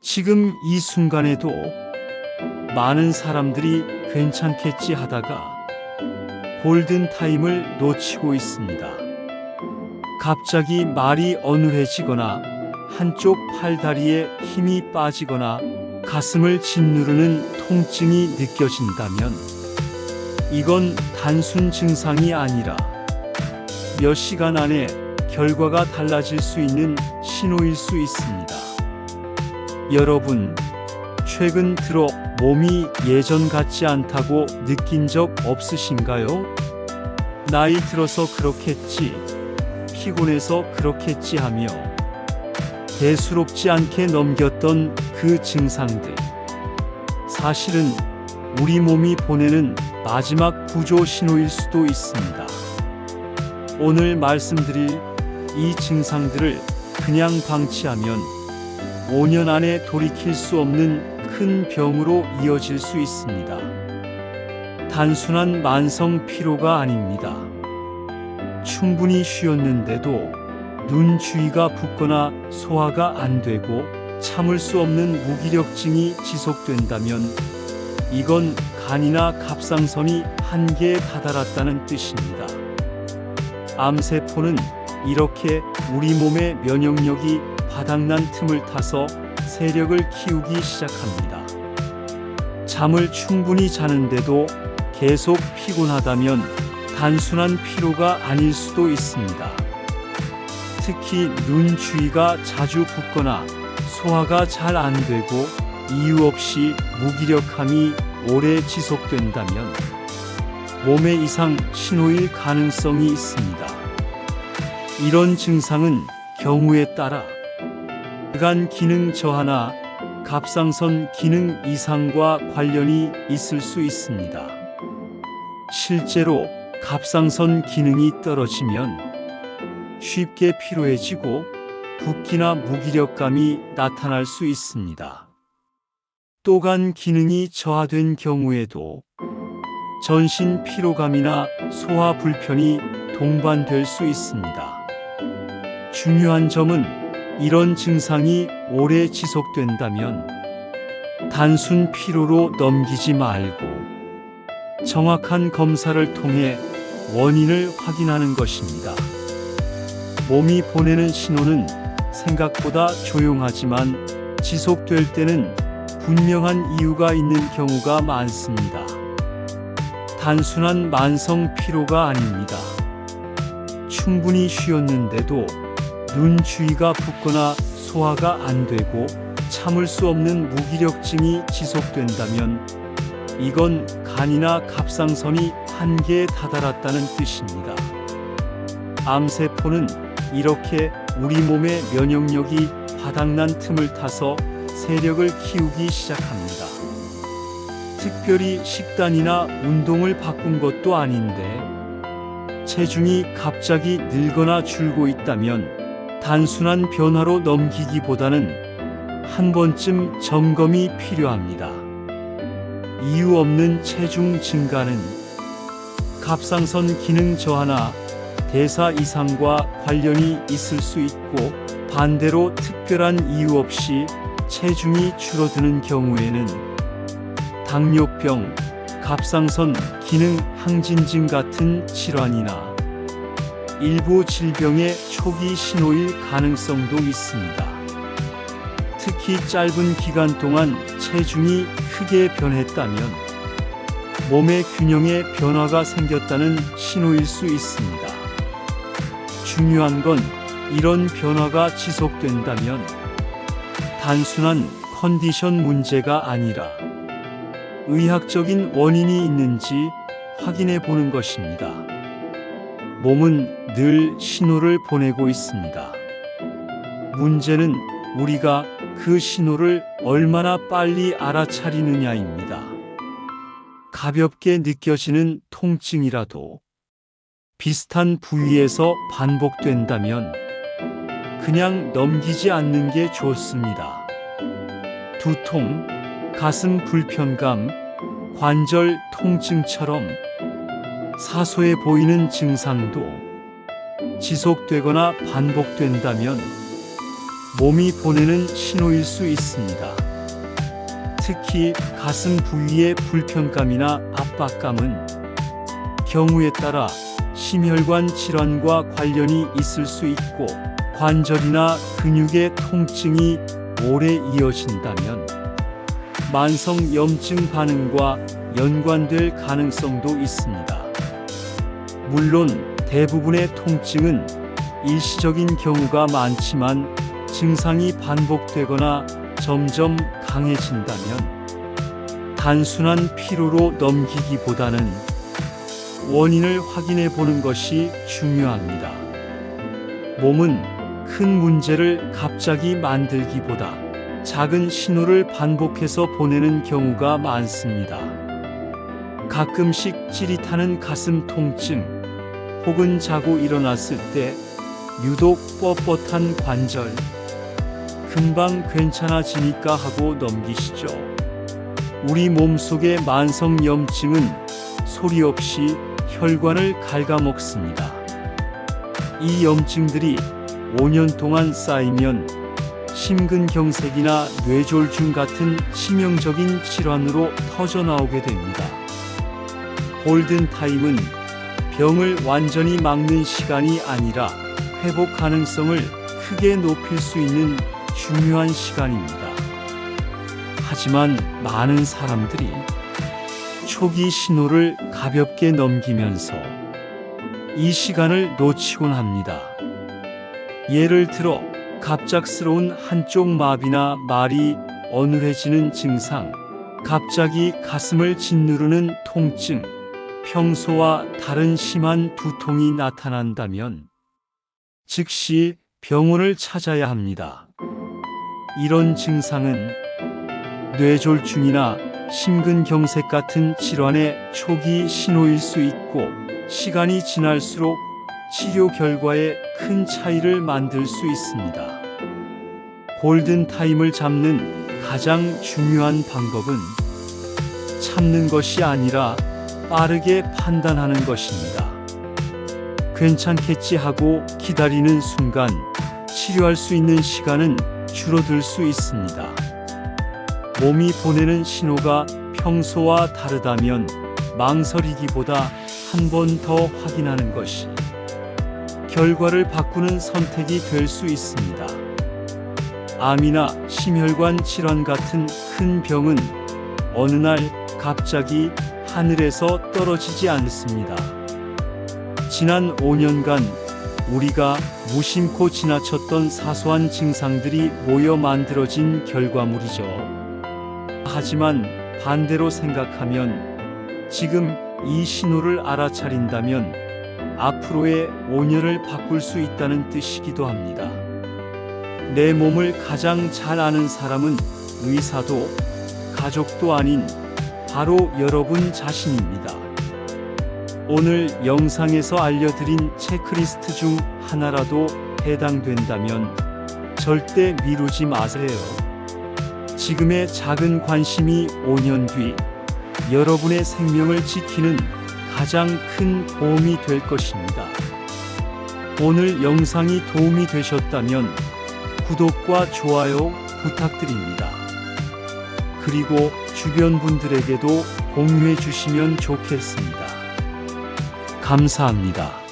지금 이 순간에도 많은 사람들이 괜찮겠지 하다가 골든타임을 놓치고 있습니다. 갑자기 말이 어눌해지거나 한쪽 팔다리에 힘이 빠지거나 가슴을 짓누르는 통증이 느껴진다면 이건 단순 증상이 아니라 몇 시간 안에 결과가 달라질 수 있는 신호일 수 있습니다. 여러분, 최근 들어 몸이 예전 같지 않다고 느낀 적 없으신가요? 나이 들어서 그렇겠지, 피곤해서 그렇겠지 하며 대수롭지 않게 넘겼던 그 증상들. 사실은 우리 몸이 보내는 마지막 구조 신호일 수도 있습니다. 오늘 말씀드릴 이 증상들을 그냥 방치하면 5년 안에 돌이킬 수 없는 큰 병으로 이어질 수 있습니다. 단순한 만성 피로가 아닙니다. 충분히 쉬었는데도 눈 주위가 붓거나 소화가 안 되고 참을 수 없는 무기력증이 지속된다면 이건 간이나 갑상선이 한계에 다다랐다는 뜻입니다. 암세포는 이렇게 우리 몸의 면역력이 바닥난 틈을 타서 세력을 키우기 시작합니다. 잠을 충분히 자는데도 계속 피곤하다면 단순한 피로가 아닐 수도 있습니다. 특히 눈 주위가 자주 붓거나 소화가 잘 안 되고 이유 없이 무기력함이 오래 지속된다면 몸의 이상 신호일 가능성이 있습니다. 이런 증상은 경우에 따라 간 기능 저하나 갑상선 기능 이상과 관련이 있을 수 있습니다. 실제로 갑상선 기능이 떨어지면 쉽게 피로해지고 붓기나 무기력감이 나타날 수 있습니다. 또 간 기능이 저하된 경우에도 전신 피로감이나 소화 불편이 동반될 수 있습니다. 중요한 점은 이런 증상이 오래 지속된다면 단순 피로로 넘기지 말고 정확한 검사를 통해 원인을 확인하는 것입니다. 몸이 보내는 신호는 생각보다 조용하지만 지속될 때는 분명한 이유가 있는 경우가 많습니다. 단순한 만성 피로가 아닙니다. 충분히 쉬었는데도 눈 주위가 붓거나 소화가 안 되고 참을 수 없는 무기력증이 지속된다면 이건 간이나 갑상선이 한계에 다다랐다는 뜻입니다. 암세포는 이렇게 우리 몸의 면역력이 바닥난 틈을 타서 세력을 키우기 시작합니다. 특별히 식단이나 운동을 바꾼 것도 아닌데 체중이 갑자기 늘거나 줄고 있다면 단순한 변화로 넘기기보다는 한 번쯤 점검이 필요합니다. 이유 없는 체중 증가는 갑상선 기능 저하나 대사 이상과 관련이 있을 수 있고 반대로 특별한 이유 없이 체중이 줄어드는 경우에는 당뇨병, 갑상선 기능 항진증 같은 질환이나 일부 질병의 초기 신호일 가능성도 있습니다. 특히 짧은 기간 동안 체중이 크게 변했다면 몸의 균형에 변화가 생겼다는 신호일 수 있습니다. 중요한 건 이런 변화가 지속된다면 단순한 컨디션 문제가 아니라 의학적인 원인이 있는지 확인해 보는 것입니다. 몸은 늘 신호를 보내고 있습니다. 문제는 우리가 그 신호를 얼마나 빨리 알아차리느냐입니다. 가볍게 느껴지는 통증이라도 비슷한 부위에서 반복된다면 그냥 넘기지 않는 게 좋습니다. 두통, 가슴 불편감, 관절 통증처럼 사소해 보이는 증상도 지속되거나 반복된다면 몸이 보내는 신호일 수 있습니다. 특히 가슴 부위의 불편감이나 압박감은 경우에 따라 심혈관 질환과 관련이 있을 수 있고, 관절이나 근육의 통증이 오래 이어진다면 만성 염증 반응과 연관될 가능성도 있습니다. 물론 대부분의 통증은 일시적인 경우가 많지만, 증상이 반복되거나 점점 강해진다면 단순한 피로로 넘기기보다는 원인을 확인해 보는 것이 중요합니다. 몸은 큰 문제를 갑자기 만들기보다 작은 신호를 반복해서 보내는 경우가 많습니다. 가끔씩 찌릿하는 가슴 통증, 혹은 자고 일어났을 때 유독 뻣뻣한 관절, 금방 괜찮아지니까 하고 넘기시죠. 우리 몸속의 만성 염증은 소리 없이 혈관을 갉아먹습니다. 이 염증들이 5년 동안 쌓이면 심근경색이나 뇌졸중 같은 치명적인 질환으로 터져나오게 됩니다. 골든타임은 병을 완전히 막는 시간이 아니라 회복 가능성을 크게 높일 수 있는 중요한 시간입니다. 하지만 많은 사람들이 초기 신호를 가볍게 넘기면서 이 시간을 놓치곤 합니다. 예를 들어 갑작스러운 한쪽 마비나 말이 어눌해지는 증상, 갑자기 가슴을 짓누르는 통증, 평소와 다른 심한 두통이 나타난다면 즉시 병원을 찾아야 합니다. 이런 증상은 뇌졸중이나 심근경색 같은 질환의 초기 신호일 수 있고, 시간이 지날수록 치료 결과에 큰 차이를 만들 수 있습니다. 골든타임을 잡는 가장 중요한 방법은 참는 것이 아니라 빠르게 판단하는 것입니다. 괜찮겠지 하고 기다리는 순간 치료할 수 있는 시간은 줄어들 수 있습니다. 몸이 보내는 신호가 평소와 다르다면 망설이기보다 한 번 더 확인하는 것이 결과를 바꾸는 선택이 될 수 있습니다. 암이나 심혈관 질환 같은 큰 병은 어느 날 갑자기 하늘에서 떨어지지 않습니다. 지난 5년간 우리가 무심코 지나쳤던 사소한 증상들이 모여 만들어진 결과물이죠. 하지만 반대로 생각하면, 지금 이 신호를 알아차린다면 앞으로의 5년을 바꿀 수 있다는 뜻이기도 합니다. 내 몸을 가장 잘 아는 사람은 의사도 가족도 아닌 바로 여러분 자신입니다. 오늘 영상에서 알려드린 체크리스트 중 하나라도 해당된다면 절대 미루지 마세요. 지금의 작은 관심이 5년 뒤 여러분의 생명을 지키는 가장 큰 도움이 될 것입니다. 오늘 영상이 도움이 되셨다면 구독과 좋아요 부탁드립니다. 그리고 주변 분들에게도 공유해 주시면 좋겠습니다. 감사합니다.